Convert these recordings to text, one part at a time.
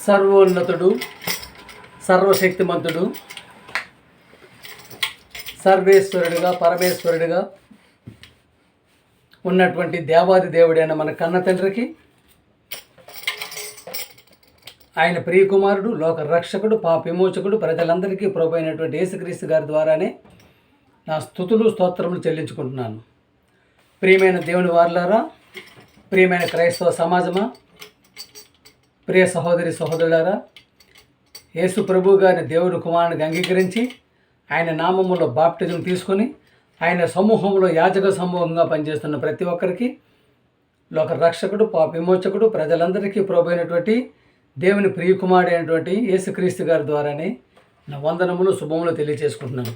సర్వోన్నతుడు, సర్వశక్తిమంతుడు, సర్వేశ్వరుడిగా పరమేశ్వరుడిగా ఉన్నటువంటి దేవాది దేవుడైన మన కన్న తండ్రికి, ఆయన ప్రియకుమారుడు, లోక రక్షకుడు, పాప విమోచకుడు, ప్రజలందరికీ ప్రభు అయినటువంటి యేసుక్రీస్తు గారి ద్వారానే నా స్తుతులు స్తోత్రములు చెల్లించుకుంటున్నాను. ప్రియమైన దేవుని వారలారా, ప్రియమైన క్రైస్తవ సమాజమా, ప్రియ సహోదరి సహోదరులారా, యేసు ప్రభు గారిని దేవుని కుమారునికి అంగీకరించి ఆయన నామములో బాప్టిజం తీసుకొని ఆయన సమూహంలో యాజక సమూహంగా పనిచేస్తున్న ప్రతి ఒక్కరికి, లోక రక్షకుడు, పాప విమోచకుడు, ప్రజలందరికీ ప్రభు అయినటువంటి దేవుని ప్రియకుమారుడు అయినటువంటి యేసుక్రీస్తు గారి ద్వారానే నా వందనములు శుభములు తెలియజేసుకుంటున్నాను.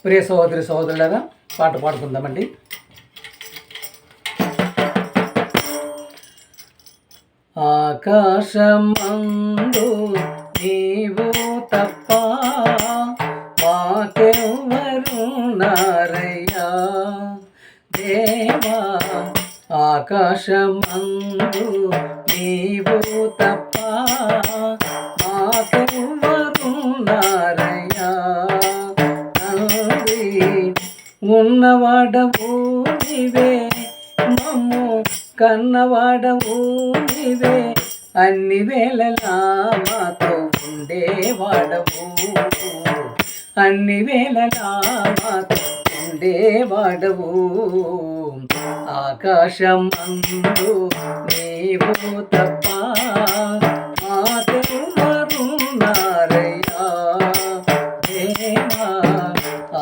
ప్రియ సహోదరి సహోదరులారా, పాట పాడుకుందామండి. ఆకాశమందు నీవు తప్ప మాకెవ్వరున్నారయ్యా దేవా, ఆకాశమందు నీవు తప్ప మాకెవ్వరున్నారయ్యా తండ్రి, ఉన్నవాడవు నీవే, మమ్ము కన్నవాడవు నీవే, అన్ని వేళలా మాతో ఉండేవాడవు, అన్ని వేళలా మాతో ఉండేవాడవు. ఆకాశమందు నీవు తప్ప మాకెవ్వరున్నారయ్యా దేవా,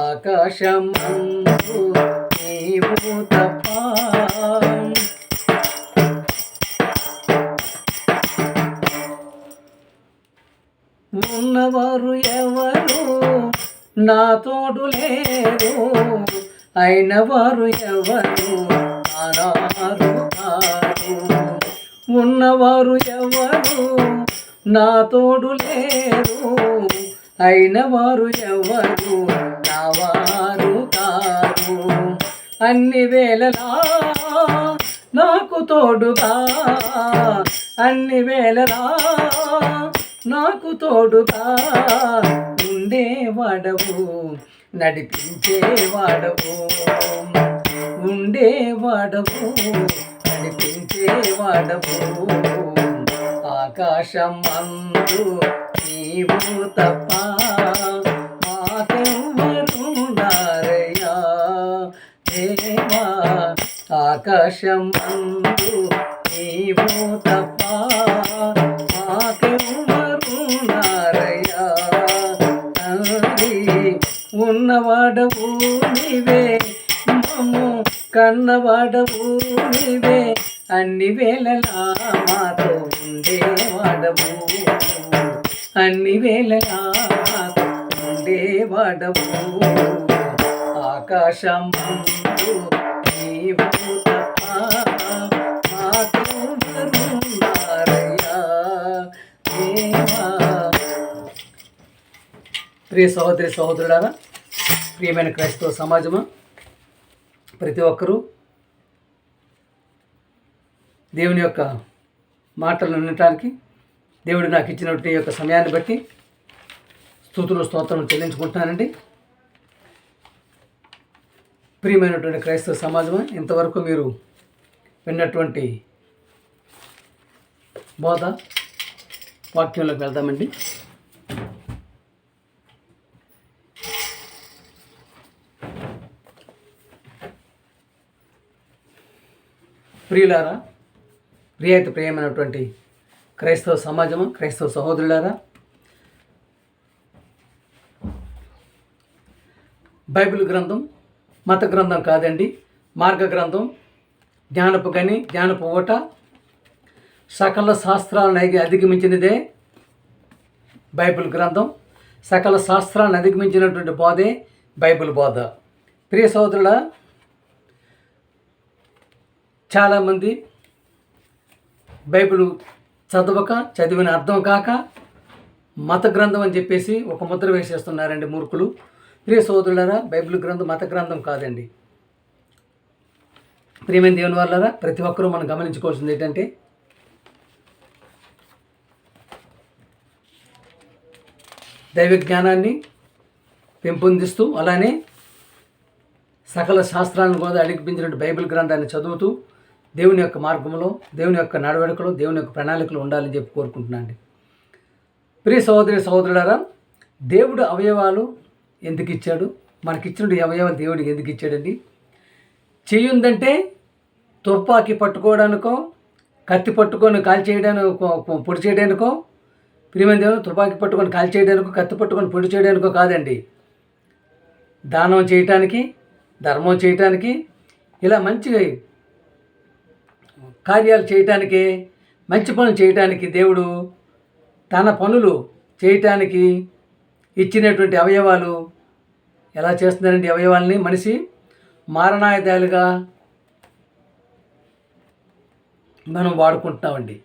ఆకాశమందు నీవు తప్ప. ఉన్నవారు ఎవరు నా తోడు లేరు, అయిన వారు ఎవరు అనారు కారు. ఉన్నవారు ఎవరు నా తోడు లేరు, అయిన వారు ఎవరు నా వారు కారు. అన్ని వేళలా నాకు తోడుగా, అన్ని వేళలా నాకు తోడుగా ఉండేవాడవు, నడిపించేవాడవు, ఉండేవాడవు, నడిపించేవాడవు. ఆకాశమందు నీవు తప్ప మాకెవ్వరున్నారయ్యా దేవా, ఆకాశమందు నీవు తప్ప మాకెవ్వరున్నారయ్యా తండ్రి, ఉన్నవాడవు నీవే, మమ్ము కన్నవాడవు నీవే, అన్ని వేళలా మాతో ఉండేవాడవు, అన్ని వేళలా మాతో ఉండేవాడవు. ఆకాశమందు నీవు తప్ప మాకెవ్వరున్నారయ్యా దేవా. ప్రియ సహోదరి సహోదరులారా, ప్రియమైన క్రైస్తవ సమాజమా, ప్రతి ఒక్కరూ దేవుని యొక్క మాటలను వినటానికి దేవుడు నాకు ఇచ్చినటువంటి యొక్క సమయాన్ని బట్టి స్తుతులు స్తోత్రం చెల్లించుకుంటున్నానండి. ప్రియమైనటువంటి క్రైస్తవ సమాజమా, ఇంతవరకు మీరు విన్నటువంటి బోధ వాక్యంలోకి వెళ్దామండి. ప్రియులారా, ప్రియమైనటువంటి క్రైస్తవ సమాజము, క్రైస్తవ సహోదరులారా, బైబిల్ గ్రంథం మత గ్రంథం కాదండి, మార్గ గ్రంథం, జ్ఞానపు గని, జ్ఞానపు ఓట, సకల శాస్త్రాలను అధిగమించినదే బైబిల్ గ్రంథం. సకల శాస్త్రాలను అధిగమించినటువంటి బోధే బైబిల్ బోధ. ప్రియ సహోదరుల, చాలామంది బైబిల్ చదవక, చదివిన అర్థం కాక మత గ్రంథం అని చెప్పేసి ఒక ముద్ర వేసేస్తున్నారండి మూర్ఖులు. ప్రియ సోదరులారా, బైబిల్ గ్రంథం మత గ్రంథం కాదండి. ప్రియమైన దేవుని వాళ్ళారా, ప్రతి ఒక్కరూ మనం గమనించుకోవాల్సింది ఏంటంటే, దైవ జ్ఞానాన్ని పెంపొందిస్తూ, అలానే సకల శాస్త్రాలను కూడా అడిగిపించినట్టు బైబిల్ గ్రంథాన్ని చదువుతూ దేవుని యొక్క మార్గంలో, దేవుని యొక్క నడవడికలో, దేవుని యొక్క ప్రణాళికలు ఉండాలని చెప్పి కోరుకుంటున్నాను. ప్రియ సహోదరి సహోదరులారా, దేవుడు అవయవాలు ఎందుకు ఇచ్చాడు? మనకిచ్చినటువంటి అవయవాలు దేవుడికి ఎందుకు ఇచ్చాడండి? చెయ్యుందంటే తుపాకీ పట్టుకోవడానికో, కత్తి పట్టుకొని కాల్ చేయడానికో, పొడి చేయడానికో, ప్రియమైన దేవుడు, తుపాకీ పట్టుకొని కాల్ చేయడానికో, కత్తి పట్టుకొని పొడి చేయడానికో కాదండి. దానం చేయటానికి, ధర్మం చేయటానికి, ఇలా మంచి కార్యాలు చేయటానికి, మంచి పనులు చేయటానికి దేవుడు తన పనులు చేయటానికి ఇచ్చినటువంటి అవయవాలు ఎలా చేస్తున్నారండి? అవయవాల్ని మనిషి మారణాయుధాలుగా మనం వాడుకుంటున్నామండి.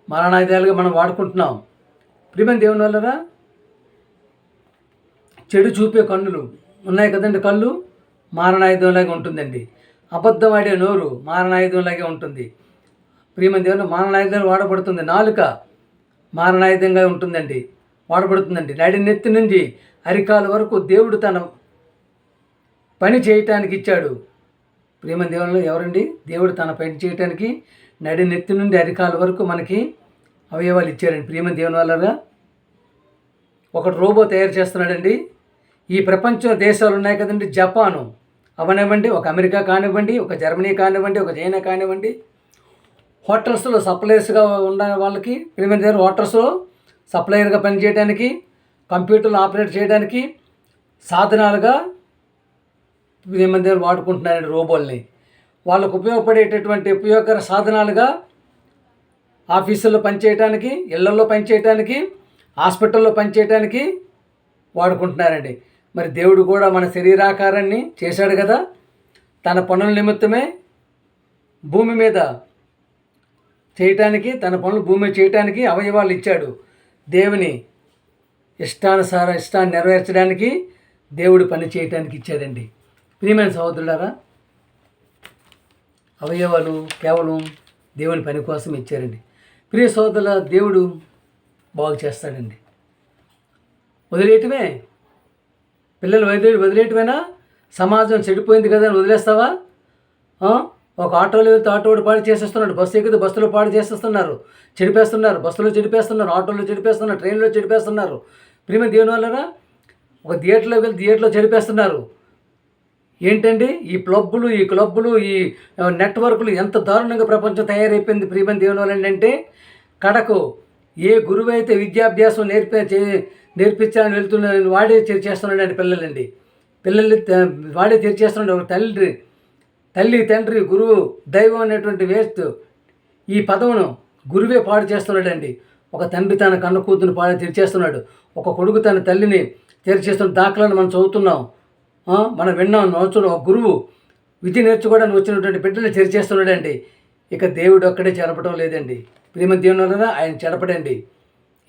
మారణాయుధాలుగా మనం వాడుకుంటున్నాం. ప్రియమైన దేవుని వల్లరా చెడు చూపే కన్నులు ఉన్నాయి కదండి. కళ్ళు మారణాయుధంలాగే ఉంటుందండి. అబద్ధం ఆడే నోరు మారణాయుధంలాగే ఉంటుంది. ప్రియమైన దేవుని మారణాయుధాలు వాడబడుతుంది. నాలుక మారణాయుధంగా ఉంటుందండి, వాడబడుతుందండి. నడి నెత్తి నుంచి అరికాల వరకు దేవుడు తన పని చేయటానికి ఇచ్చాడు. ప్రియమైన దేవునిలో ఎవరండి? దేవుడు తన పని చేయటానికి నడి నెత్తి నుండి అరికాల వరకు మనకి అవయవాలు ఇచ్చారండి. ప్రియమైన దేవుని వల్లగా ఒకటి రోబో తయారు చేస్తున్నాడండి. ఈ ప్రపంచ దేశాలు ఉన్నాయి కదండి, జపాను అవనివ్వండి, ఒక అమెరికా కానివ్వండి, ఒక జర్మనీ కానివ్వండి, ఒక చైనా కానివ్వండి, హోటల్స్లో సప్లయర్స్గా ఉన్న వాళ్ళకి, ప్రియమైన దేవుని హోటల్స్లో సప్లయర్గా పనిచేయడానికి, కంప్యూటర్లు ఆపరేట్ చేయడానికి సాధనాలుగా ప్రియమైన దేవుని వాడుకుంటున్నారండి రోబోల్ని. వాళ్ళకు ఉపయోగపడేటటువంటి ఉపయోగకర సాధనాలుగా ఆఫీసుల్లో పనిచేయడానికి, ఇళ్లలో పనిచేయడానికి, హాస్పిటల్లో పనిచేయడానికి వాడుకుంటున్నారండి. మరి దేవుడు కూడా మన శరీరాకారాన్ని చేశాడు కదా, తన పనుల నిమిత్తమే భూమి మీద చేయటానికి, తన పనులు భూమి చేయటానికి అవయవాలు ఇచ్చాడు. దేవుని ఇష్టాన్ని నెరవేర్చడానికి దేవుడు పని చేయటానికి ఇచ్చాడండి. ప్రియమైన సహోదరులారా, అవయవాలు కేవలం దేవుని పని కోసం ఇచ్చారండి. ప్రియ సహోదరుల, దేవుడు బాగు చేస్తాడండి. వదిలేయటమే, పిల్లలు వదిలేయటమేనా? సమాజం చెడిపోయింది కదా అని వదిలేస్తావా? ఒక ఆటోలో వెళ్తే ఆటోడు పాడు చేసేస్తున్నాడు, బస్సు ఎక్కితే బస్సులో పాడు చేసేస్తున్నారు, చెడిపేస్తున్నారు, బస్సులో చెడిపేస్తున్నారు, ఆటోలో చెడిపేస్తున్నారు, ట్రైన్లో చెడిపేస్తున్నారు. ప్రియమైన దేవుని వల్లరా ఒక థియేటర్లోకి వెళ్ళి థియేటర్లో చెడిపేస్తున్నారు. ఏంటండి ఈ క్లబ్బులు ఈ నెట్వర్క్లు ఎంత దారుణంగా ప్రపంచం తయారైపోయింది. ప్రియమైన దేవుని వల్ల ఏంటంటే, కడకు ఏ గురువు అయితే విద్యాభ్యాసం నేర్పించాలని వెళ్తున్నాడు వాడే చేస్తున్నాడండి. పిల్లల్ని వాడే చేస్తున్నాడు. ఒక తల్లి తండ్రి గురువు దైవం అనేటువంటి వేస్ట్ ఈ పదవును గురువే పాడు చేస్తున్నాడండి. ఒక తండ్రి తన కన్న కూతురు పాడు తెరిచేస్తున్నాడు, ఒక కొడుకు తన తల్లిని తెరిచేస్తున్న దాఖలను మనం చదువుతున్నాం, మనం విన్నాం, నడుచుడు. ఒక గురువు విధి నేర్చుకోవడానికి వచ్చినటువంటి బిడ్డలు తెరిచేస్తున్నాడండి. ఇక దేవుడు ఒక్కడే చెరపడం లేదండి. ప్రియమైన దేవుని వలన ఆయన చెరపడండి.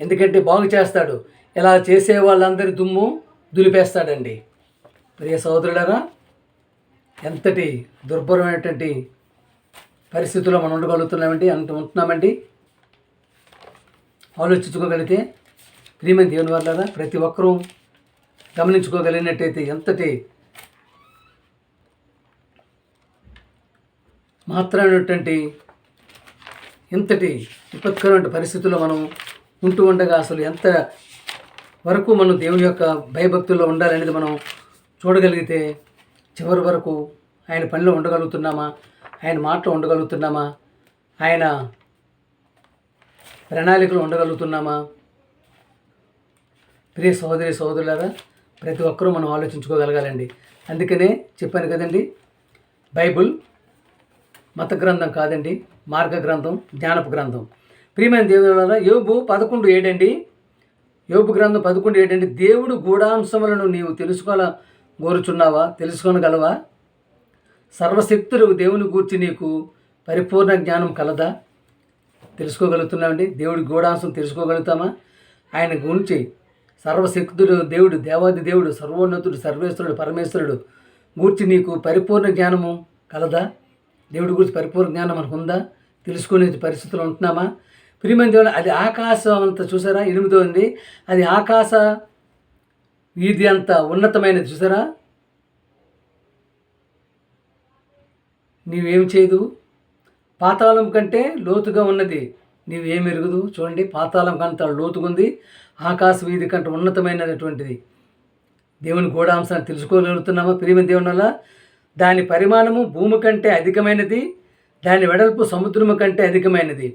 ఎందుకంటే బాగు చేస్తాడు. ఇలా చేసే వాళ్ళందరి దుమ్ము దులిపేస్తాడండి. ప్రియ సహోదరులారా, ఎంతటి దుర్భరమైనటువంటి పరిస్థితుల్లో మనం ఉంటున్నామండి. ఆలోచించుకోగలిగితే ప్రియమైన దేవుని వల్ల ప్రతి ఒక్కరూ గమనించుకోగలిగినట్టయితే ఎంతటి మాత్రమైనటువంటి ఎంతటి విపత్కరమైన పరిస్థితుల్లో మనం ఉంటూ ఉండగా అసలు ఎంత వరకు మనం దేవుని యొక్క భయభక్తుల్లో ఉండాలనేది మనం చూడగలిగితే చివరి వరకు ఆయన పనిలో ఉండగలుగుతున్నామా, ఆయన మాటలో ఉండగలుగుతున్నామా, ఆయన ప్రణాళికలు ఉండగలుగుతున్నామా? ప్రియ సహోదరులారా, ప్రతి ఒక్కరూ మనం ఆలోచించుకోగలగాలండి. అందుకనే చెప్పాను కదండి, బైబుల్ మత గ్రంథం కాదండి, మార్గ గ్రంథం, జ్ఞానపు గ్రంథం. ప్రియమైన దేవుని యోబు 11:7 అండి. యోబు గ్రంథం 11:7 అండి. దేవుడు గూఢాంశములను నీవు తెలుసుకోగలవా? సర్వశక్తులు దేవుని గూర్చి నీకు పరిపూర్ణ జ్ఞానం కలదా? తెలుసుకోగలుగుతున్నామండి. దేవుడి గూఢాంశం తెలుసుకోగలుగుతామా? ఆయన గురించి సర్వశక్తుడు దేవుడు, దేవాది దేవుడు, సర్వోన్నతుడు, సర్వేశ్వరుడు, పరమేశ్వరుడు గూర్చి నీకు పరిపూర్ణ జ్ఞానము కలదా? దేవుడి గురించి పరిపూర్ణ జ్ఞానం మనకు ఉందా? తెలుసుకునే పరిస్థితులు ఉంటున్నామా? ప్రియమైన దేవుడు, అది ఆకాశం అంతా చూసారా? 8 అది వీధి అంత ఉన్నతమైనది చూసారా. నీవేమి చేయదు, పాతాళం కంటే లోతుగా ఉన్నది నీవేమి ఎరుగుదు. చూడండి, పాతాళం కంటే లోతుగుంది, ఆకాశ వీధి కంటే ఉన్నతమైనటువంటిది. దేవుని గూఢాంశాన్ని తెలుసుకోగలుగుతున్నామా ప్రియమైన దేవుని వల్ల? దాని పరిమాణము భూమి కంటే అధికమైనది, దాని వెడల్పు సముద్రము కంటే అధికమైనది.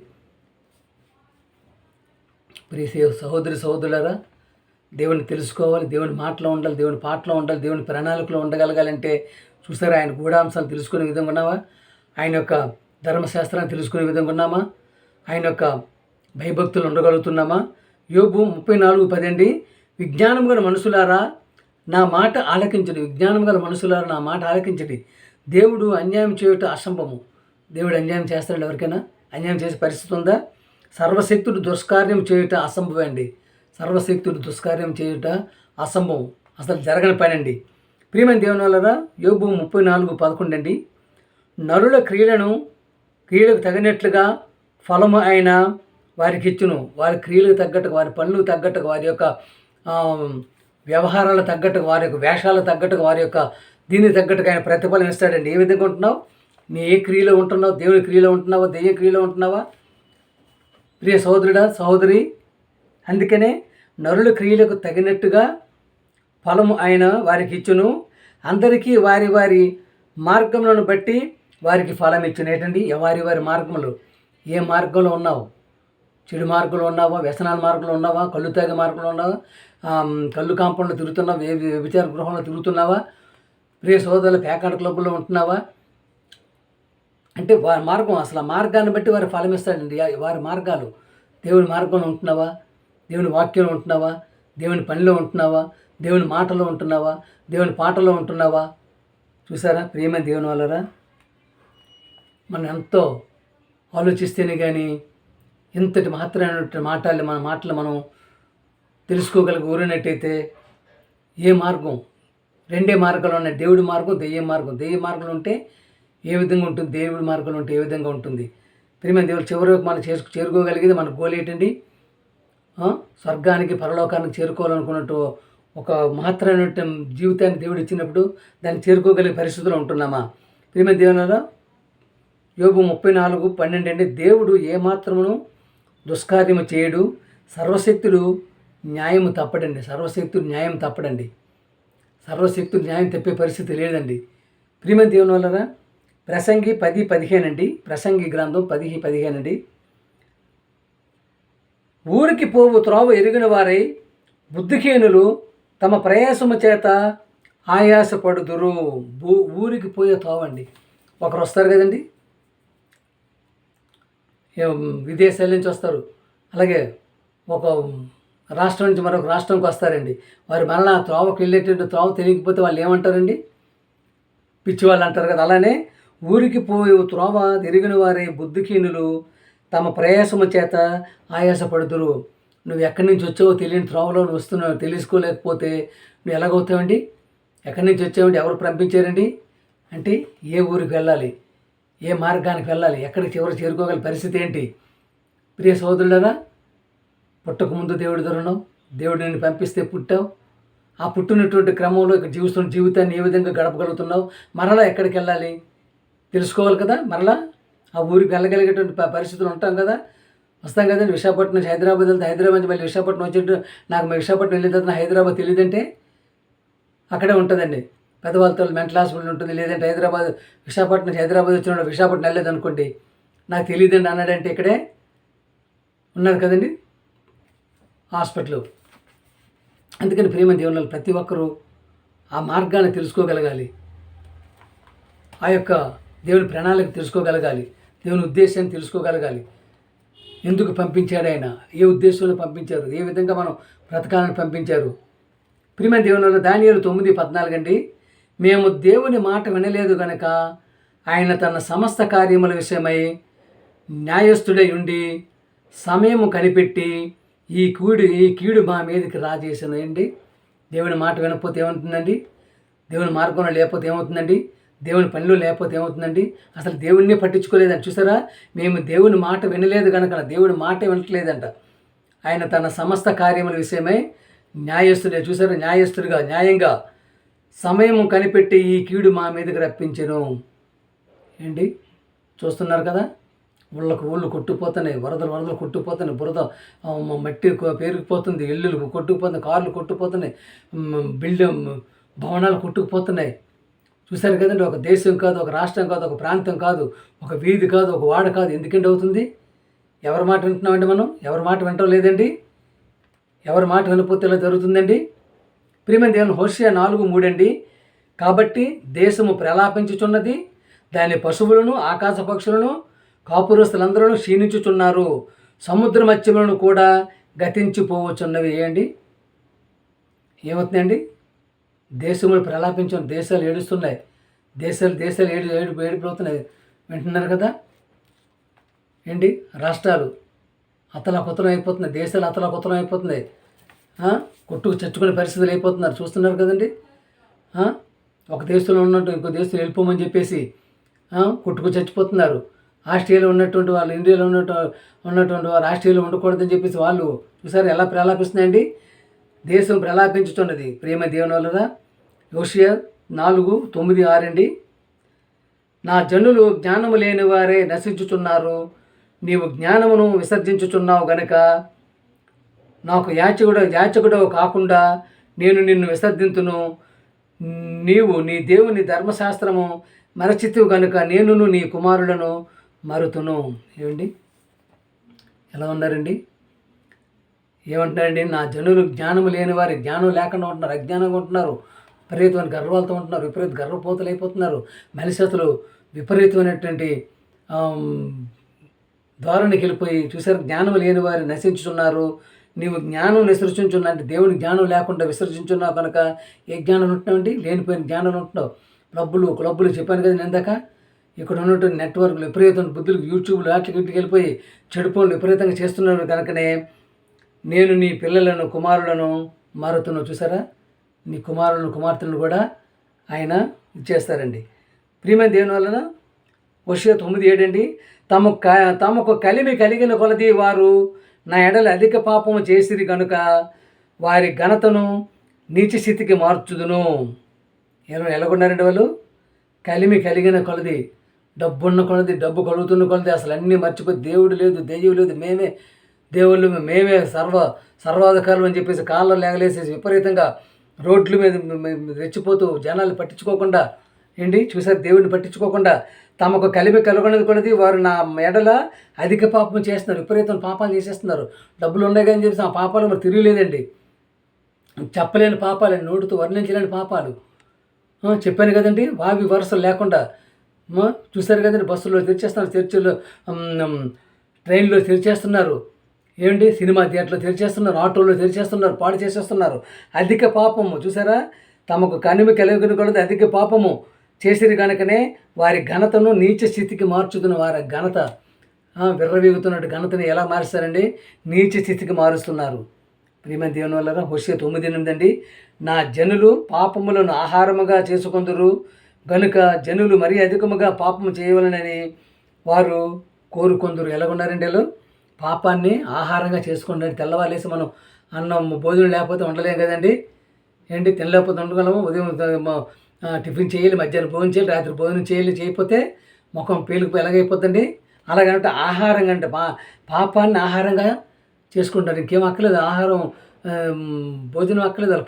ప్రియ సహోదరి సహోదరులారా, దేవుని తెలుసుకోవాలి, దేవుని మాటలో ఉండాలి, దేవుని పాటలో ఉండాలి, దేవుని ప్రణాళికలో ఉండగలగాలంటే చూసారా, ఆయన గూఢాంశాలు తెలుసుకునే విధంగా ఉన్నావా? ఆయన యొక్క ధర్మశాస్త్రాన్ని తెలుసుకునే విధంగా ఉన్నామా? ఆయన యొక్క భయభక్తులు ఉండగలుగుతున్నామా? యోబు 34:10 అండి, విజ్ఞానం గల మనుషులారా నా మాట ఆలకించడు. విజ్ఞానం గల మనుషులారా నా మాట ఆలకించడి. దేవుడు అన్యాయం చేయుట అసంభవము. దేవుడు అన్యాయం చేస్తాడు ఎవరికైనా? అన్యాయం చేసే పరిస్థితి ఉందా? సర్వశక్తుడు దుష్కార్యం చేయుట అసంభవం అండి. సర్వశక్తుడు దుష్కార్యం చేయుట అసంభవం, అసలు జరగని పని అండి. ప్రియమైన దేవుని వల్లరా, యోబు 34:11 అండి, నరుల క్రియలకు తగినట్లుగా ఫలము ఆయన వారికి ఇచ్చును. వారి క్రియలకు తగ్గట్టుగా, వారి పనులకు తగ్గట్టుగా, వారి యొక్క వ్యవహారాలు తగ్గట్టుగా, వారి యొక్క వేషాలకు తగ్గట్టుగా, వారి యొక్క దీనికి తగ్గట్టుగా ఆయన ప్రతిఫలం ఇస్తాడండి. ఏ విధంగా ఉంటున్నావు? నీ ఏ క్రియలో ఉంటున్నావు? దేవుని క్రియలో ఉంటున్నావా? దెయ్య క్రియలో ఉంటున్నావా? ప్రియ సహోదరుడా సహోదరి, అందుకనే నరుల క్రియలకు తగినట్టుగా ఫలము ఆయన వారికి ఇచ్చును. అందరికీ వారి వారి మార్గములను బట్టి వారికి ఫలం ఇచ్చును. ఏంటండి? వారి వారి మార్గములు. ఏ మార్గంలో ఉన్నావు? చెడు మార్గంలో ఉన్నావా? వ్యసనాల మార్గంలో ఉన్నావా? కళ్ళు తాగే మార్గంలో ఉన్నావా? కళ్ళు కాంపౌండ్లో తిరుగుతున్నావా? వ్యభిచార గృహంలో తిరుగుతున్నావా? ప్రియ సోదరుల పేకాట క్లబ్లో ఉంటున్నావా? అంటే వారి మార్గం, అసలు ఆ మార్గాన్ని బట్టి వారి ఫలం ఇస్తాడండి. వారి మార్గాలు. దేవుని మార్గంలో ఉంటున్నావా? దేవుని వాక్యంలో ఉంటున్నావా? దేవుని పనిలో ఉంటున్నావా? దేవుని మాటలో ఉంటున్నావా? దేవుని పాటలో ఉంటున్నావా? చూసారా ప్రియమైన దేవుని వాళ్ళరా, మనం ఎంతో ఆలోచిస్తేనే కానీ ఇంతటి మహత్తరమైనటువంటి మాటలు మనం తెలుసుకోగలిగి ఊరినట్టయితే, ఏ మార్గం? రెండే మార్గాలు ఉన్నాయి, దేవుడి మార్గం, దెయ్య మార్గం. దెయ్య మార్గంలో ఉంటే ఏ విధంగా ఉంటుంది, దేవుడి మార్గంలో ఉంటే ఏ విధంగా ఉంటుంది? ప్రియమైన దేవుడు, చివరికి మనం చేరుకోగలిగేది మన గోల్ ఏంటండి? స్వర్గానికి పరలోకానికి చేరుకోవాలనుకున్నట్టు ఒక మహత్తరమైన జీవితాన్ని దేవుడు ఇచ్చినప్పుడు దాన్ని చేరుకోగలిగే పరిస్థితుల్లో ఉంటున్నామా? ప్రియమైన దేవునిలో యోబు 34:12 అండి, దేవుడు ఏమాత్రమును దుష్కార్యము చేయడు, సర్వశక్తుడు న్యాయము తప్పడండి. సర్వశక్తుడు న్యాయం తప్పడండి. సర్వశక్తుడు న్యాయం తప్పే పరిస్థితి లేదండి. ప్రియమైన దేవుని వల్లరా, ప్రసంగి 10:15 అండి, ప్రసంగి గ్రంథం 10:15 అండి, ఊరికి పోవు త్రోవ ఎరిగిన వారై బుద్ధిహీనులు తమ ప్రయాసము చేత ఆయాసపడుదురు. ఊరికి పోయే త్రోవండి. ఒకరు వస్తారు కదండి, విదేశాల నుంచి వస్తారు, అలాగే ఒక రాష్ట్రం నుంచి మరొక రాష్ట్రంకి వస్తారండి. వారు మళ్ళీ త్రోవకు వెళ్ళేటువంటి త్రోవ తెలియకపోతే వాళ్ళు ఏమంటారండి? పిచ్చివాళ్ళు అంటారు కదా. అలానే ఊరికి పోయి త్రోవ తిరిగిన వారి బుద్ధిహీనులు తమ ప్రయాసము చేత ఆయాసపడుతురు. నువ్వు ఎక్కడి నుంచి వచ్చావో తెలియని త్రోవలో నువ్వు వస్తున్నావు, తెలుసుకోలేకపోతే నువ్వు ఎలాగవుతావండి? ఎక్కడి నుంచి వచ్చావండి? ఎవరు పంపించారండి? అంటే ఏ ఊరికి వెళ్ళాలి, ఏ మార్గానికి వెళ్ళాలి, ఎక్కడికి చివరి చేరుకోగల పరిస్థితి ఏంటి? ప్రియ సోదరులరా, పుట్టక ముందు దేవుడి దొరన్నావు, దేవుడు నిన్ను పంపిస్తే పుట్టావు. ఆ పుట్టినటువంటి క్రమంలో ఇక్కడ జీవిస్తున్న జీవితాన్ని ఏ విధంగా గడపగలుగుతున్నావు? మరలా ఎక్కడికి వెళ్ళాలి తెలుసుకోవాలి కదా. మరలా ఆ ఊరికి వెళ్ళగలిగేటువంటి పరిస్థితులు ఉంటాం కదా, వస్తాం కదండి. విశాఖపట్నం నుంచి హైదరాబాద్ వెళ్తే, హైదరాబాద్ నుంచి మళ్ళీ విశాఖపట్నం వచ్చేట్టు నాకు విశాఖపట్నం వెళ్ళిన తర్వాత హైదరాబాద్ తెలియదంటే అక్కడే ఉంటుందండి. పెద్దవాళ్ళతో మెంటల్ హాస్పిటల్ ఉంటుంది. లేదంటే విశాఖపట్నం నుంచి హైదరాబాద్ వచ్చిన విశాఖపట్నం వెళ్ళలేదు అనుకోండి, నాకు తెలియదండి అన్నాడంటే ఇక్కడే ఉన్నది కదండి హాస్పిటల్. అందుకని ప్రియమైన దేవుని ప్రతి ఒక్కరూ ఆ మార్గాన్ని తెలుసుకోగలగాలి, ఆ యొక్క దేవుని ప్రణాళిక తెలుసుకోగలగాలి, దేవుని ఉద్దేశాన్ని తెలుసుకోగలగాలి. ఎందుకు పంపించాడు ఆయన, ఏ ఉద్దేశంలో పంపించారు, ఏ విధంగా మనం బ్రతకాలని పంపించారు. ప్రియమైన దేవుని దానియేలు 9:14 అండి, మేము దేవుని మాట వినలేదు గనక ఆయన తన సమస్త కార్యముల విషయమై న్యాయస్థుడై ఉండి సమయము కనిపెట్టి ఈ కీడు మా మీదకి రాజేసాను అండి. దేవుని మాట వినకపోతే ఏమవుతుందండి? దేవుని మార్గంలో లేకపోతే ఏమవుతుందండి? దేవుని పనిలో లేకపోతే ఏమవుతుందండి? అసలు దేవుడిని పట్టించుకోలేదంట. చూసారా, మేము దేవుని మాట వినలేదు కనుక దేవుడి మాట వినట్లేదంట. ఆయన తన సమస్త కార్యముల విషయమై న్యాయస్తుడే, చూసారు, న్యాయస్తుడిగా న్యాయంగా సమయం కనిపెట్టి ఈ కీడు మా మీదకి రప్పించెను. ఏంటి చూస్తున్నారు కదా, ఊళ్ళు కొట్టుకుపోతున్నాయి, వరదలు కొట్టుకుపోతున్నాయి, బురద మట్టి పేరుకుపోతుంది, ఇల్లులు కొట్టుకుపోతున్నాయి, కార్లు కొట్టుకుపోతున్నాయి, భవనాలు కొట్టుకుపోతున్నాయి. చూశారు కదండి, ఒక దేశం కాదు, ఒక రాష్ట్రం కాదు, ఒక ప్రాంతం కాదు, ఒక వీధి కాదు, ఒక వాడ కాదు. ఎందుకంటే అవుతుంది? ఎవరి మాట వింటున్నామండి మనం? ఎవరి మాట వింటం లేదండి. ఎవరి మాట వినకపోతే ఇలా జరుగుతుందండి. ప్రియమైన దేవుని హోషేయ 4:3 అండి. కాబట్టి దేశము ప్రలాపించుచున్నది, దాని పశువులను ఆకాశ పక్షులను కాపురస్తులందరూ క్షీణించుచున్నారు, సముద్ర మత్స్యములను కూడా గతించిపోవచ్చున్నవి. ఏంటి ఏమవుతుందండి? దేశములు ప్రలాపించున్న, దేశాలు ఏడుస్తున్నాయి, దేశాలు ఏడిపోతున్నాయి. వింటున్నారు కదా ఏంటి? రాష్ట్రాలు అతలాకుతలం అయిపోతున్నాయి, దేశాలు అతలాకుతలం అయిపోతున్నాయి, కొట్టుకు చచ్చుకునే పరిస్థితులు అయిపోతున్నారు. చూస్తున్నారు కదండి. ఒక దేశంలో ఉన్నట్టు ఇంకో దేశం వెళ్ళిపోమని చెప్పేసి కొట్టుకు చచ్చిపోతున్నారు. ఆస్ట్రేలియాలో ఉన్నటువంటి వాళ్ళు, ఇండియాలో ఉన్నటువంటి వారు ఆస్ట్రేలియాలో ఉండకూడదని చెప్పేసి వాళ్ళు చూసారు ఎలా ప్రలాపిస్తున్నాయండి. దేశం ప్రలాపించుతున్నది. ప్రేమ దేవుని వలన హోషేయ 4:9-6 అండి. నా జనులు జ్ఞానము లేని వారే నశించుచున్నారు, నీవు జ్ఞానమును విసర్జించుచున్నావు గనుక నాకు యాచకుడు కాకుండా నేను నిన్ను విసర్జింతును. నీవు నీ దేవుని ధర్మశాస్త్రము మరచితివి గనుక నేనును నీ కుమారులను మరుతును. ఏమండి ఎలా ఉన్నారండి? ఏమంటున్నారండి? నా జనులు జ్ఞానము లేని వారి, జ్ఞానం లేకుండా ఉంటున్నారు, అజ్ఞానంగా ఉంటున్నారు, విపరీతమైన గర్వాలతో ఉంటున్నారు, విపరీత గర్వపోతలు అయిపోతున్నారు. మనిషితులు విపరీతమైనటువంటి ద్వారానికి వెళ్ళిపోయి చూసారు. జ్ఞానం లేని వారు నశించుతున్నారు, నీవు జ్ఞానం విసర్జించున్నా అంటే దేవుని జ్ఞానం లేకుండా విసర్జించున్నావు కనుక ఏ జ్ఞానం ఉంటున్నావండి? లేనిపోయిన జ్ఞానం ఉంటున్నావు. క్లబ్బులు చెప్పాను కదా నేను ఇందాక. ఇక్కడ ఉన్నటువంటి నెట్వర్క్లు విపరీతమైన బుద్ధులు, యూట్యూబ్లు వాటికి ఇంటికి వెళ్ళిపోయి చెడు పనులు విపరీతంగా చేస్తున్నారు కనుకనే నేను నీ పిల్లలను కుమారులను మారుతున్నావు. చూసారా, నీ కుమారులను కుమార్తెలను కూడా ఆయన ఇచ్చేస్తారండి. ప్రియమైన దేవుని వలన హోషేయ 9:7 అండి. తమకు కలిమి కలిగిన కొలది వారు నా ఎడల అధిక పాపము చేసిరి కనుక వారి ఘనతను నీచ స్థితికి మార్చుదును. ఎలాగున్నారండి వాళ్ళు? కలిమి కలిగిన కొలది, డబ్బున్న కొలది, డబ్బు కలుగుతున్న కొలది అసలు అన్నీ మర్చిపోయి దేవుడు లేదు, దెయ్యం లేదు, మేమే దేవుళ్ళు, మేమే సర్వాధికారులు అని చెప్పేసి కాళ్ళలో లేగలేసేసి విపరీతంగా రోడ్ల మీద రెచ్చిపోతూ జనాలు పట్టించుకోకుండా ఏంటి చూసారు, దేవుడిని పట్టించుకోకుండా తమకు కలిమి కలుగునది కొలది వారు నా ఎడల అధిక పాపం చేస్తున్నారు, విపరీతమైన పాపాలు చేసేస్తున్నారు. డబ్బులు ఉన్నాయి కానీ చెప్పేసి ఆ పాపాలు మరి తిరగలేదండి. చెప్పలేని పాపాలు, నోటితో వర్ణించలేని పాపాలు. చెప్పాను కదండి, వావి వరుసలు లేకుండా చూసారు కదండి. బస్సులో తెరిచేస్తున్నారు, చర్చిలో ట్రైన్లో తెరిచేస్తున్నారు, ఏమండి సినిమా థియేటర్లో తెరిచేస్తున్నారు, ఆటోలో తెరిచేస్తున్నారు, పాడు చేసేస్తున్నారు. అధిక పాపము చూసారా, తమకు కలిమి కలిగిన కొలది అధిక పాపము చేసిరు కనుకనే వారి ఘనతను నీచ స్థితికి మార్చుతున్న. వారి ఘనత విర్రవీగుతున్నట్టు ఘనతని ఎలా మారుస్తారండి? నీచ స్థితికి మారుస్తున్నారు. ప్రియమైన దేవుని వల్ల హోషేయ 9:8 అండి. నా జనులు పాపములను ఆహారముగా చేసుకొందురు గనుక జనులు మరీ అధికముగా పాపము చేయవలనని వారు కోరుకొందురు. ఎలాగున్నారండి వీళ్ళు? పాపాన్ని ఆహారంగా చేసుకోండి. తెల్లవారేసి మనం అన్నం భోజనం లేకపోతే ఉండలేం కదండి. ఏంటి తినలేకపోతే ఉండగలము. ఉదయం టిఫిన్ చేయాలి, మధ్యాహ్నం భోజనం చేయాలి, రాత్రి భోజనం చేయాలి. చేయకపోతే ముఖం పేలికిపోయి ఎలాగైపోతుంది. అలాగంటే ఆహారంగా అంటే పాపాన్ని ఆహారంగా చేసుకుంటారు. ఇంకేం అక్కలేదు, ఆహారం భోజనం అక్కలేదు, వాళ్ళ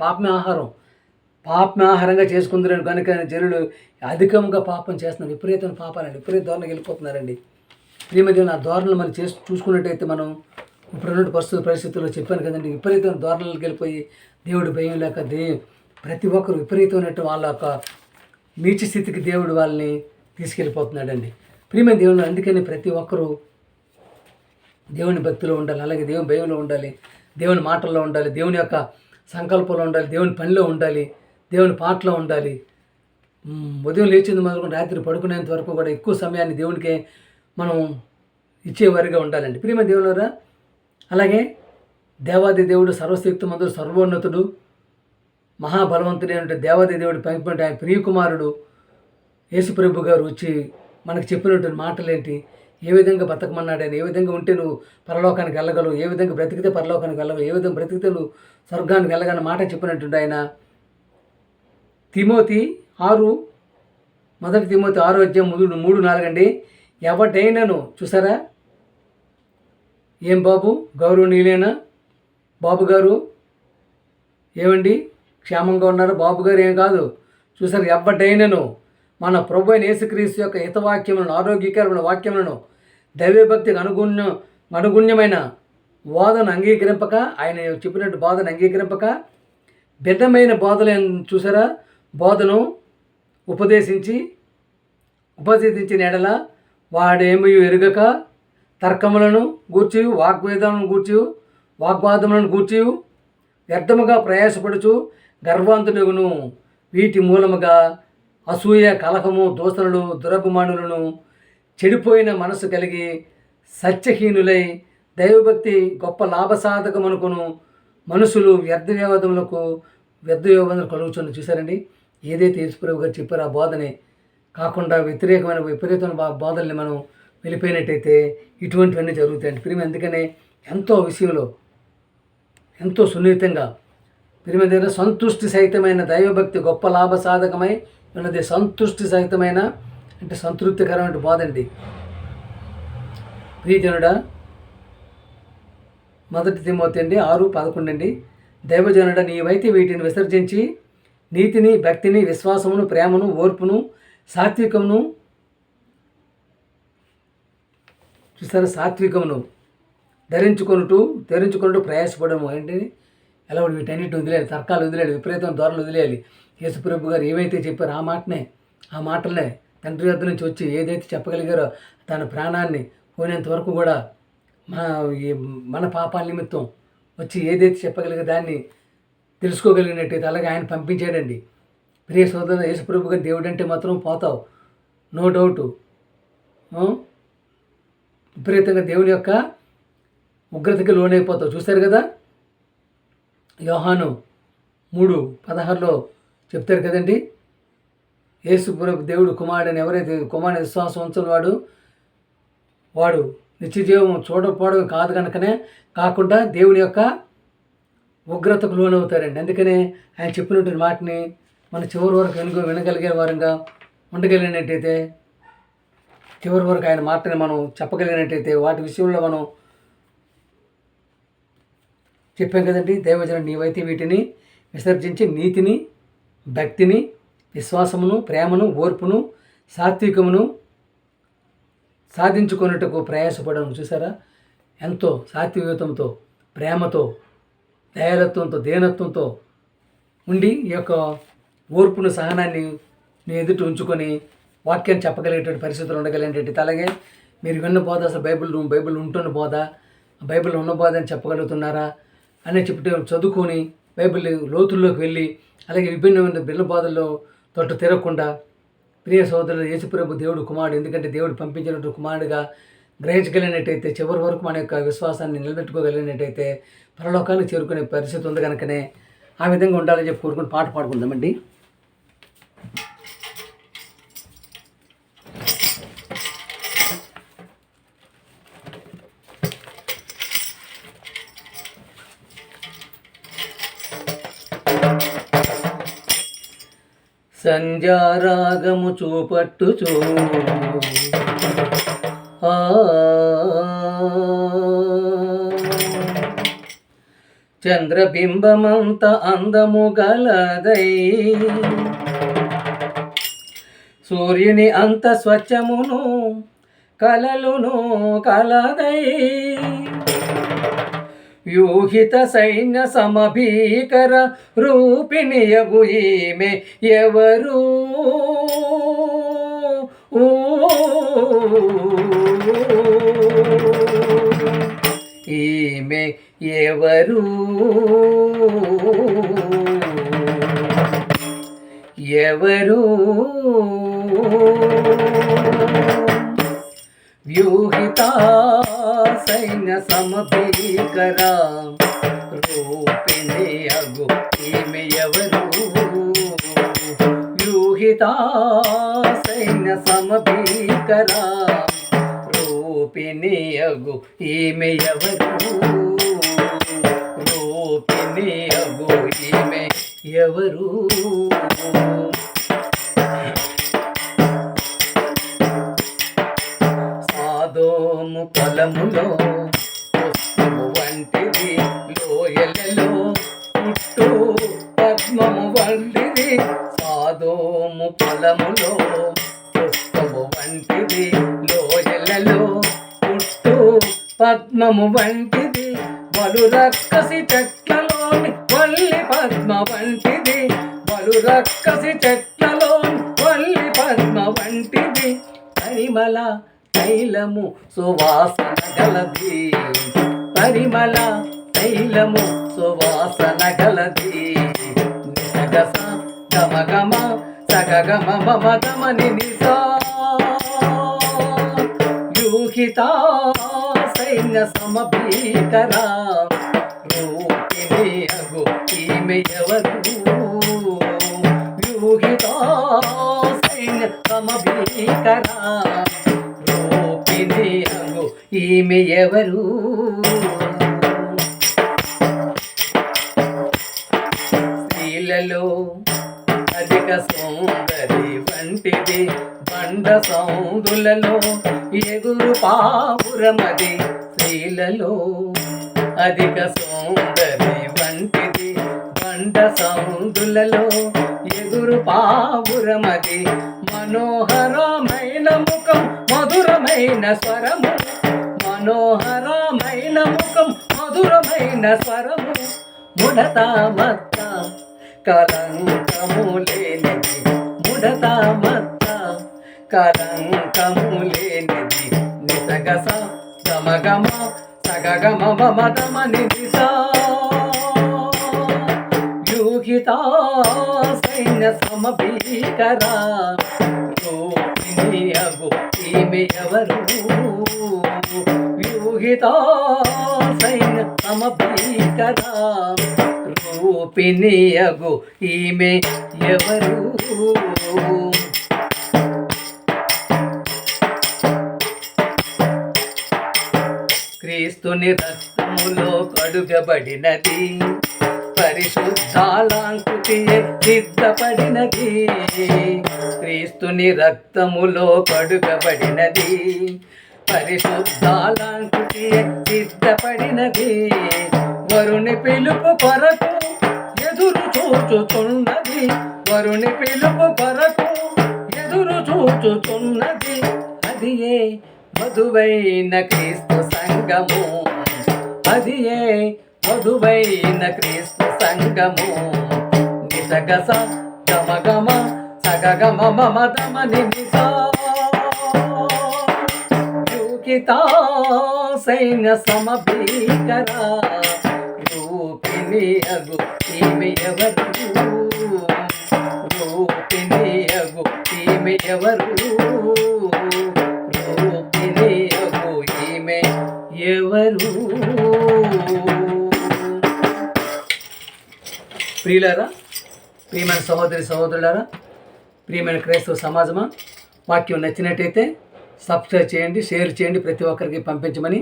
పాపమే ఆహారంగా చేసుకుందరని కనుక జనులు అధికంగా పాపం చేస్తున్నారు. విపరీతమైన పాపాలండి, విపరీత ధోరణికి వెళ్ళిపోతున్నారండి. ప్రియమైన ఆ ధోరణులు మనం చూసుకున్నట్టయితే మనం ఇప్పుడున్న పరిస్థితుల్లో చెప్పాను కదండి, విపరీతమైన ధోరణులకు వెళ్ళిపోయి దేవుడు భయం లేక ప్రతి ఒక్కరు విపరీతమైనట్టు వాళ్ళ యొక్క నీచ స్థితికి దేవుడు వాళ్ళని తీసుకెళ్ళిపోతున్నాడండి. ప్రియమైన దేవుని, అందుకని ప్రతి ఒక్కరూ దేవుని భక్తిలో ఉండాలి, అలాగే దేవుని భయంలో ఉండాలి, దేవుని మాటల్లో ఉండాలి, దేవుని యొక్క సంకల్పంలో ఉండాలి, దేవుని పనిలో ఉండాలి, దేవుని పాటలో ఉండాలి. ఉదయం లేచింది మొదలుకొని రాత్రి పడుకునేంత వరకు కూడా ఎక్కువ సమయాన్ని దేవునికే మనం ఇచ్చేవారిగా ఉండాలండి. ప్రియమైన దేవులారా, అలాగే దేవాది దేవుడు సర్వశక్తిమంతుడు, సర్వోన్నతుడు, మహాబలవంతుడైన దేవాది దేవుడు పంపినట్టు ఆయన ప్రియకుమారుడు యేసుప్రభు గారు వచ్చి మనకు చెప్పినటువంటి మాటలేంటి? ఏ విధంగా బతకమన్నాడు ఆయన, ఏ విధంగా ఉంటే నువ్వు పరలోకానికి వెళ్ళగలవు, ఏ విధంగా బ్రతికితే పరలోకానికి వెళ్ళగలవు, ఏ విధంగా బ్రతికితే నువ్వు స్వర్గానికి వెళ్ళగలన్న మాట చెప్పినట్టుండే ఆయన. తిమోతి 6 మొదటి తిమోతి 6:3-4 అండి. ఎవడైనాను చూసారా, ఏం బాబు గౌరవనీయులేనా బాబు గారు, ఏమండి క్షేమంగా ఉన్నారు బాబు గారు, ఏం కాదు చూసారు. ఎవడైనాను మన ప్రభు అయిన యేసుక్రీస్తు యొక్క హితవాక్యములను, ఆరోగ్యకరమైన వాక్యములను, దైవభక్తికి అనుగుణ్యమైన బోధన అంగీకరింపక, ఆయన చెప్పినట్టు బోధన అంగీకరింపక, భిన్నమైన బోధలు చూసారా, బోధను ఉపదేశించిన ఎడల వాడేమీ ఎరుగక తర్కములను గూర్చి, వాగ్వాదములను గూర్చి వ్యర్థముగా ప్రయాసపడుచు గర్వాంతుడుగును. వీటి మూలముగా అసూయ, కలహము, దూషణలు, దురభిమానులను, చెడిపోయిన మనసు కలిగి సత్యహీనులై దైవభక్తి గొప్ప లాభసాధకమనుకును మనుషులు వ్యర్థ వ్యవధములకు కలుగుచుంది. చూసారండి, ఏదైతే యేసుప్రభు గారు చెప్పారో ఆ బోధనే కాకుండా విపరీతమైన బోధల్ని మనం వెళ్ళిపోయినట్టయితే ఇటువంటివన్నీ జరుగుతాయండి. ప్రియమైన అందుకనే ఎంతో విషయంలో ఎంతో సున్నితంగా ప్రియమైన దగ్గర సంతుష్టి సహితమైన దైవభక్తి గొప్ప లాభసాధకమై ఉన్నది. సంతుష్టి సహితమైన అంటే సంతృప్తికరమైన బోధండి. ప్రియజనుడా, మొదటి తిమోతి 6:11 దైవజనుడ, నీవైతే వీటిని విసర్జించి నీతిని, భక్తిని, విశ్వాసమును, ప్రేమను, ఓర్పును, సాత్వికమును చూసారా, సాత్వికమును ధరించుకొనుటూ ప్రయాసపడము. ఏంటి ఎలా వీటన్నిటిని వదిలేయాలి, తర్కాలు వదిలేయాలి, విపరీతమైన ధోరణులు వదిలేయాలి. యేసుప్రభు గారు ఏవైతే చెప్పారో ఆ మాటలనే తండ్రి వద్ద నుంచి వచ్చి ఏదైతే చెప్పగలిగారో తన ప్రాణాన్ని పోయినంత వరకు కూడా మన పాపాల నిమిత్తం వచ్చి ఏదైతే చెప్పగలిగే దాన్ని తెలుసుకోగలిగినట్టయితే అలాగే ఆయన పంపించాడండి. ప్రియ సోదర, యేసుప్రభు గారు దేవుడు అంటే మాత్రం పోతావు, నో డౌటు. విపరీతంగా దేవుని యొక్క ఉగ్రతకి లోనైపోతావు. చూశారు కదా, యోహాను 3:16 చెప్తారు కదండి, యేసుప్రభు దేవుడు కుమారుడని ఎవరైతే కుమారుని విశ్వాసం ఉంచిన వాడు నిత్యజీవం చూడకపోవడం కాదు కనుకనే కాకుండా దేవుని యొక్క ఉగ్రతకు లోనవుతారండి. అందుకనే ఆయన చెప్పినటువంటి మాటని మన చివరి వరకు వినగలిగే వారంగా ఉండగలిగినట్టయితే, చివరి వరకు ఆయన మాటని మనం చెప్పగలిగినట్టయితే, వాటి విషయంలో మనం చెప్పాం కదండి, దైవజనుడు నీవైతే వీటిని విసర్జించి నీతిని, భక్తిని, విశ్వాసమును, ప్రేమను, ఓర్పును, సాత్వికమును సాధించుకొనుటకు ప్రయాసపడము. చూసారా, ఎంతో సాత్వికతంతో, ప్రేమతో, దయాలత్వంతో, దీనత్వంతో ఉండి ఈ యొక్క ఓర్పును, సహనాన్ని నీ ఎదుట ఉంచుకొని వాక్యాన్ని చెప్పగలిగేటువంటి పరిస్థితులు ఉండగలిగేటట్టు. అలాగే మీరు విన్న బోధ అసలు బైబిల్ ఉంటున్న బోధ, బైబిల్ ఉన్న బోధ అని చెప్పగలుగుతున్నారా అని చెప్తే చదువుకొని బైబిల్ లోతుల్లోకి వెళ్ళి అలాగే విభిన్నమైన భిన్న బోధల్లో తొట్టు తిరగకుండా ప్రియ సోదరులు, యేసుప్రభు దేవుడు కుమారుడు, ఎందుకంటే దేవుడు పంపించినటువంటి కుమారుడిగా గ్రహించగలిగినట్టయితే చివరి వరకు మన యొక్క విశ్వాసాన్ని నిలబెట్టుకోగలిగినట్టయితే పరలోకానికి చేరుకునే పరిస్థితి ఉంది. కనుకనే ఆ విధంగా ఉండాలని చెప్పి కోరుకుని పాట పాడుకుందామండి. సంధ్యారాగము చూపట్టుచూ చంద్రబింబమంత అందము గలదై సూర్యుని అంత స్వచ్ఛమును కలలును కలదై వ్యూహిత సైన్య సమభీకర రూపిణియగు ఈమె ఎవరు? ఈమె ఎవరు? ఎవరు? వ్యూహిత సైన్య సమభీకర రూపిణి అగు ఈమె ఎవరు? వ్యూహిత సైన్య సమభీకర రూపిణి అగు ఈమె ఎవరు, రూపిణి అగు ఈమె ఎవరు. సాదోము పొలములో పుష్పము వంటిది, లోయలలో పుట్టు పద్మము వంటిది. సాదోము పొలములో పుష్పము వంటిది, లోయలలో పుట్టు పద్మము వంటిది. బలు రక్కసి చెట్లలోని వల్లి పద్మ వంటిది, బలు రక్కసి చెట్లలోని వల్లి పద్మ వంటిది. పరిమళ తైలము సువాసన గలది, పరిమళ తైలము సువాసన గలది. నిసగస గమగమ సగగమ మమదమని నిసా యూహితా సైన్య సమభీకరా. రూపిణి అగు ఈమె ఎవరు, యూహితా సైన్య సమభీకరా. రూపిణి అగు ఈమె ఎవరు. స్త్రీలలో అధిక సౌందరి వంటిది, బండ సౌందులలో ఎగురు పావురమది. స్త్రీలలో అధిక సౌందరి వంటిది, బండ సౌందులలో ఎగురు పావురమది. మనోహరమైన ముఖం మధురమైన స్వరము, మనోహరమైన ముఖం మధురమైన స్వరము. ముడత మత్త కలంకము లేనిది, ముడత మత్త కలంకము లేనిది. నిసగస గమగమ సగగమ మమదమని నిసా యూహితా సైన్య సమభీకరా. రూపిణి అగు ఈమె ఎవరు, యూహితా సైన్య సమభీకరా. రూపిణి అగు ఈమె ఎవరు. క్రీస్తుని రక్తములో కడుగబడినది, పరిశుద్ధాలాంకృతి సిద్ధపడినది. క్రీస్తుని రక్తములో కడుగబడినది, పరిశుద్ధాలాంకృతి సిద్ధపడినది. వరుని పిలుపు కొరకు ఎదురు చూచుచున్నది, వరుని పిలుపు కొరకు ఎదురు చూచుచున్నది. అది ఏ వధువైన క్రీస్తు సంగము, అది ఏ వధువైన క్రీస్తు సంగము. నిసగస గమగమ సగగమ మమదమని నిసా యూహితా సైన్య సమభీకరా. రూపిణి అగు ఈమె ఎవరు, రూపిణి అగు ఈమె ఎవరు, రూపిణి అగు ఈమె ఎవరు. ప్రియులారా, ప్రియమైన సహోదరి సహోదరులారా, ప్రియమైన క్రైస్తవ సమాజమా, వాక్యం నచ్చినట్టయితే సబ్స్క్రైబ్ చేయండి, షేర్ చేయండి, ప్రతి ఒక్కరికి పంపించమని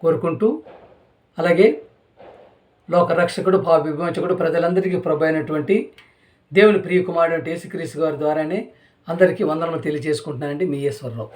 కోరుకుంటూ, అలాగే లోక రక్షకుడు భావ విమోచకుడు ప్రజలందరికీ ప్రభు అయినటువంటి దేవుని ప్రియ కుమారుడు యేసుక్రీస్తు గారి ద్వారానే అందరికీ వందనములు తెలియజేసుకుంటున్నానండి. మీ ఈశ్వరరావు.